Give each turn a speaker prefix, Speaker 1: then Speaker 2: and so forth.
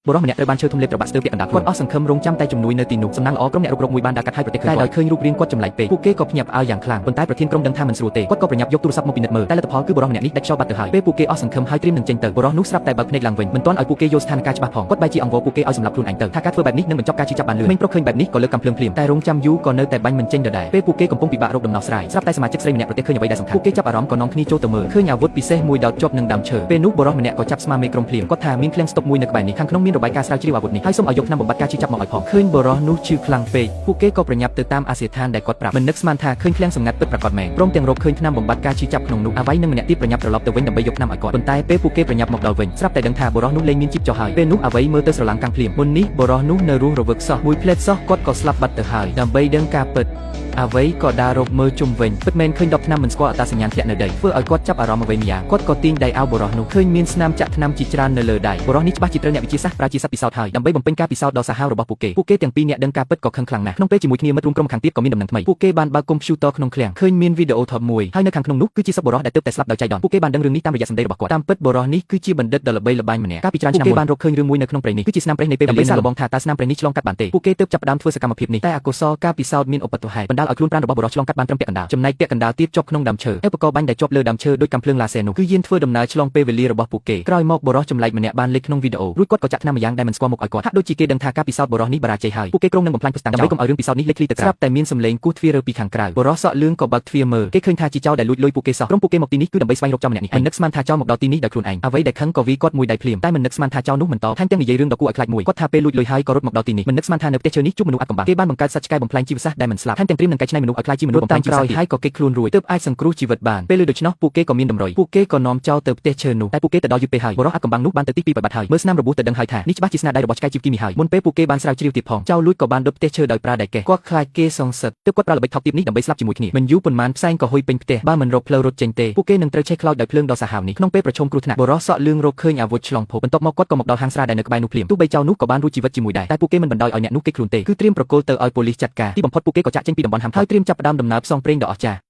Speaker 1: បុរសម្នាក់ត្រូវបានឈើធំលេបត្របាក់ស្ទើរពាក់កណ្ដាលខ្លួនគាត់អស់សង្ឃឹមរងចាំតែជំនួយនៅទីនោះសំណាងល្អក្រុមអ្នករុករកមួយបានដើរកាត់ហើយប្រទេសឃើញតែដោយឃើញរូបរាងគាត់ចម្លែកពេកពួកគេក៏ភ្ញាក់ផ្អើលយ៉ាងខ្លាំងប៉ុន្តែប្រធានក្រុមដឹងថាមិនស្រួលទេគាត់ក៏ប្រញាប់យកទូរស័ព្ទមកពិនិត្យមើលតែលទ្ធផលគឺបុរសម្នាក់នេះដាច់ខ្យល់បាត់ទៅហើយពេលពួកគេអស់សង្ឃឹមហើយត្រៀមនឹងចេញទៅបុរសនោះស្រាប់តែបើកភ្នែកឡើងវិញមិនទាន់ឲ្យពួកគេយល់ស្ថានភាពច្បាស់ផងគាត់បែរជាអង្វរពួកគេឲ្យសម្លាប់ខ្លួនឯងទៅថាការធ្វើបែបនេះនឹងបញ្ចប់ការជិះចាប់បានលឿនមិញប្រុសឃើញបែបនេះក៏លើកកំភ្លើងភ្លាមតែរងចាំយូរក៏នៅតែបាញ់មិនចេញដដែលពេលពួកគេកំពុងពិបាករកដំណោះស្រាយស្រាប់តែសមាជិកស្រីម្នាក់ប្រទះឃើញអ្វីដែលសំខាន់ពួកគេចាប់អារម្មណ៍ក៏នាំគ្នាចូលទៅមើលឃើញអាវុធពិសេសមួយដោតជាប់នឹងដើមឈើពេលនោះបុរសម្នាក់ក៏ចាប់ស្មាមេក្រុមភ្លាមគាត់ថាមានឃ្លាំងស្តុកមួយនៅក្បែរនេះខាងក្នុងមានរបាយការណ៍ស្រាវជ្រាវអាវុធនេះហើយសូមឲ្យយកថ្នាំបំបត្តិការជិះចាប់មកឲ្យផងឃើញបុរសនោះឈឺខ្លាំងពេកពួកគេក៏ប្រញាប់ទៅតាមអាសយដ្ឋានដែលគាត់ប្រាប់មិននឹកស្មានថាឃើញឃ្លាំងសម្ងាត់ពិតប្រាកដមែនព្រមទាំងរកឃើញថ្នាំបំបត្តិការជិះចាប់ក្នុងនោះអ្វីនឹងម្នាក់ទៀតប្រញាប់ត្រឡប់ទៅវិញដើម្បីយកថ្នាំឲ្យគាត់ប៉ុន្តែពេលពួកគេប្រញាប់មកដល់វិញស្រាប់តែដឹងថាបុរសនោះលែងមានជីពចុះហើយពេលនោះអ្វីមើលទៅស្រឡាំងកាំងភ្លាមមុននេះបុរសនោះនៅរស់រវើកសោះមួយផ្លែតសោះគាត់ក៏ស្លាប់បាត់ទៅហើយដើម្បីដឹងការពិតអ្វីក៏ដើររកមើលជុំវិញពិតមែនឃើញដបថ្នាំមិនស្គាល់អត្តសញ្ញាណធ្លាក់នៅដីធ្វើឲ្យគាត់ចាប់អារម្មណ៍អ្វីម្យ៉ាងគាត់ក៏ទាញដៃអោបបុរសនោះឃើញមានស្នាមចាក់ថ្នាំជាច្រើននៅលើដៃបុរសនេះច្បាស់ជាត្រូវអ្នកវិទ្យាសាស្ត្រប្រើជាសត្វពិសោធន៍ហើយដើម្បីបំពេញការពិសោធន៍ដ៏សាហាវរបស់ពួកគេទាំងពីរនាក់ដឹងការពិតក៏ខឹងខ្លាំងណាស់ក្នុងពេលជាមួយគ្នាមិត្តរួមក្រុមខាងទៀតក៏មានដំណឹងថ្មីពួកគេបានបើកកុំព្យូទ័រក្នុងឃ្លាំងឃើញមានវីដេអូថតមួយហើយនៅខាងក្នុងនោះគឺជាសពបុរសដែលទើបតែស្លាប់ដោយចៃដន្យពួកគេបានដឹងរឿងនេះតាមរយៈសម្ដីរបស់គាត់តាមពិតបុរសនេះគឺជាបណ្ឌិតដ៏ល្បីល្បាញម្នាក់កាលពីច្រើនឆ្នាំមុនគេបានរកឃើញរឿងមួយនៅក្នុងព្រៃនេះគឺជាស្នាមប្រេះនៃពេលវេលាសាកល្បងថាតើស្នាមប្រេះនេះឆ្លងកាត់បានទេពួកគេទើបចាប់ផ្ដើមធ្វើសកម្មភាពនេះតែអកុសលការពិសោធន៍មានឧបទ្ទហេតុបណ្ដាលឲ្យខ្លួនប្រាណរបស់បុរសឆ្លងកាត់បានត្រឹមពាក់កណ្ដាលចំណែកពាក់កណ្ដាលទៀតជាប់ក្នុងដើមឈើឧបករណ៍បាញ់ដែលជាប់លើដើមឈើដូចកាំភ្លើងឡាសែនោះគឺយានធ្វើដំណើរឆ្លងពេលវេលារបស់ពួកគេក្រោយមកបុរសចម្លែកម្នាក់បានលេចក្នុងវីដេអូរួចគាត់ក៏ចាក់ថ្នាំម្យ៉ាងដែលមិនស្គាល់មុខឲ្យគាត់ហាក់ដូចជាគេដឹងថាការពិសោធន៍បុរសនេះបរាជ័យហើយពួកគេក្រុងនឹងបំផ្លាញភស្តុតាងដើម្បីកុំឲ្យរឿងពិសោធន៍នេះលេចធ្លីទៅក្រៅស្រាប់តែមានសម្លេងគោះទ្វាររើពីខាងក្រៅបុរសសក់លឿងក៏បើកទ្វារមើលគេឃើញថាជាចោរដែលលួចលុយពួកគេសោះក្រុមពួកគេមកទីនេះគឺដើម្បីស្វែងរកចោរម្នាក់នេះមិននឹកស្មានថាចោរមកដល់ទីនេះដោយខ្លួនឯងអ្វីដែលខឹងក៏វាគាត់មួយដៃភ្លាមតែមិននឹកស្មានថាចោរនោះមិនតបថែមទាំងនិយាយរឿងដ៏គួរឲ្យខ្លាចមួយគាត់ថាពេលលួចលុយហើយក៏រត់មកដល់ទីនេះមិននឹកស្មានថានៅផ្ទះឈើនេះជួបមនុស្សអាថ៌កំបាំងគេបានបង្កើតសត្វឆ្កែបំផ្លាញជីវសាស្ត្រដែលមិនស្លាប់ថែមទាំងត្រៀមនឹងកែច្នៃមនុស្សឲ្យក្លាយជាមនុស្សបំផ្លាញជីវសាស្ត្រហើយក៏គេខ្លួនរួចទើបអាចសង្គ្រោះជីវិតបានពេលលឺដូច្នោះពួកគេក៏មានតម្រុយពួកគេក៏នាំចោរទៅផ្ទះឈើនោះតែពួកគេទៅដល់យូរពេកហើយបុរសអាថ៌កំបាំងនោះបានទៅទីពីរបាត់ហើយមើលស្នាមរបួសទៅដឹងហើយថានេះច្បាស់ជាស្នាដៃរបស់ឆ្កែជីវគីមីហើយមុនពេលពួកគេបានស្រាវជ្រាវទៀតផងចោរលួចក៏បានដុតផ្ទះឈើដោយប្រើដែកកេះគាត់ខ្លាចគេសងសឹកទើបគាត់ប្រើល្បិចថោកទាបនេះដើម្បីស្លាប់ជាមួយគ្នាមិនយូរប៉ុន្មានផ្សែងក៏ហុយពេញផ្ទះបើមិនរកផ្លូវរត់ចេញទេពួកគេនឹងត្រូវឆេះខ្លោចដោយភ្លើងដ៏សាហាវនេះក្នុងពេលប្រឈមគ្រោះថ្នាក់បុរសសក់លឿងរកឃើញអាវុធឆ្លងភពបន្ទាប់មកគាត់ក៏មកដល់ហាងស្រាដែលនៅក្បែរនោះភ្លាមទោះបីចោរនោះក៏បានរួចជីវិតជាមួយដែរតែពួកគេមិនបណ្ដោយឲ្យអ្នកនោះគេខ្លួនទេគឺត្រៀមប្រគល់ទៅឲ្យប៉ូលីសចាត់ការទីបំផុតពួកគេក៏ចាក់ចេញពីតំបន់ហាមហើយត្រៀមចាប់ផ្ដើមដំណើរផ្សងព្រេងដ៏អស្ចារ្យ